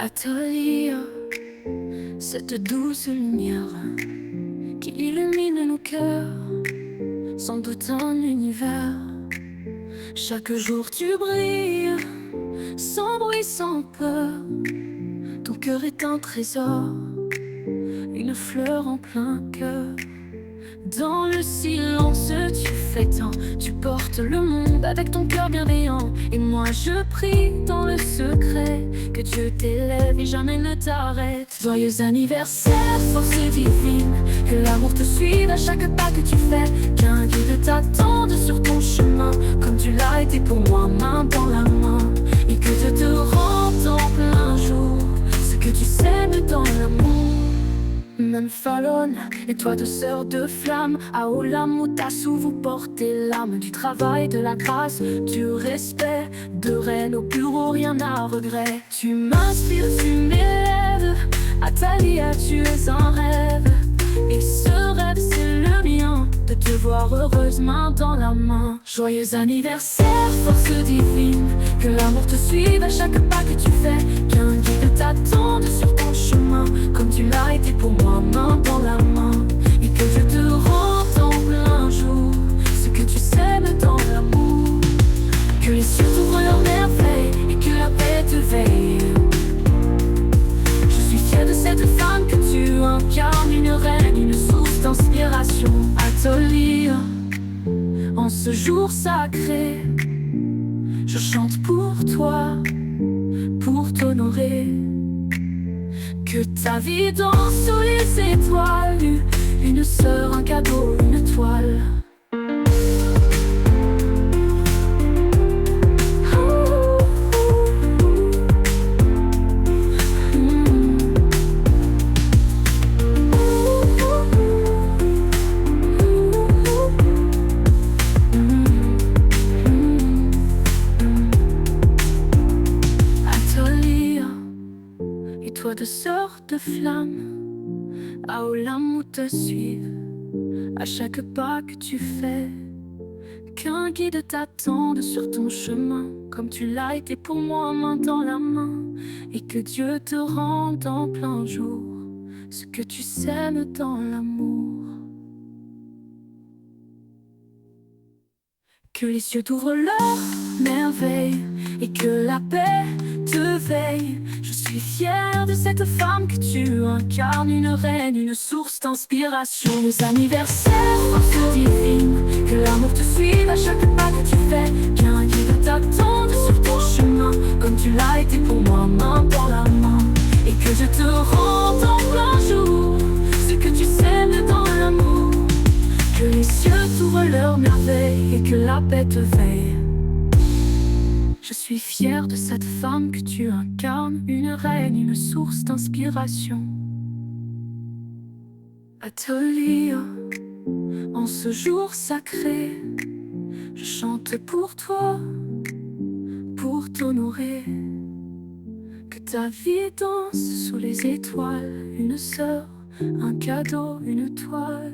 Atelier, cette douce lumière qui illumine nos cœurs, sans doute un univers. Chaque jour tu brilles, sans bruit, sans peur. Ton cœur est un trésor, une fleur en plein cœur. Dans le silence tu fais tant, tu portes le monde avec ton cœur bienveillant. Et moi je prie dans le secret que Dieu t'élève et jamais ne t'arrête. Joyeux anniversaire, force divine, que l'amour te suive à chaque pas que tu fais. Qu'un guide t'attende sur ton chemin, comme tu l'as été pour moi, main dans la main. Et que Dieu te rende en plein jour ce que tu sèmes dans l'amour. Menfalon, et toi de sœur de flamme, Aolam ou Tassou, vous portez l'âme du travail, de la grâce, du respect, de reine au bureau, rien à regret. Tu m'inspires, tu m'élèves, Atalia, tu es un rêve. Et ce rêve c'est le mien, de te voir heureuse main dans la main. Joyeux anniversaire, force divine, que l'amour te suive à chaque pas que tu fais. Qu'un guide t'attende sur ton chemin, comme tu l'as été pour moi, main dans la main. Et que Dieu te rende en plein jour ce que tu sèmes dans l'amour. Que les cieux t'ouvrent leurs merveilles et que la paix te veille. Je suis fière de cette femme que tu incarnes, une reine, une source d'inspiration. Atelier, en ce jour sacré, je chante pour toi, pour t'honorer. Que ta vie danse sous les étoiles, une sœur, un cadeau, une toile. Toi de sœur de flamme, Aolam ou te suive à chaque pas que tu fais. Qu'un guide t'attende sur ton chemin, comme tu l'as été pour moi, main dans la main. Et que Dieu te rende en plein jour ce que tu sèmes dans l'amour. Que les cieux t'ouvrent leurs merveilles et que la paix te veille. Je suis fière de cette femme que tu incarnes, une reine, une source d'inspiration. Joyeux anniversaire, force divine, que l'amour te suive à chaque pas que tu fais. Qu'un guide t'attende sur ton chemin, comme tu l'as été pour moi, main dans la main. Et que je te rende en plein jour ce que tu sèmes dans l'amour. Que les cieux t'ouvrent leurs merveilles et que la paix te veille. Je suis fière de cette femme que tu incarnes, une reine, une source d'inspiration. Atelier, en ce jour sacré, je chante pour toi, pour t'honorer. Que ta vie danse sous les étoiles, une sœur, un cadeau, une toile.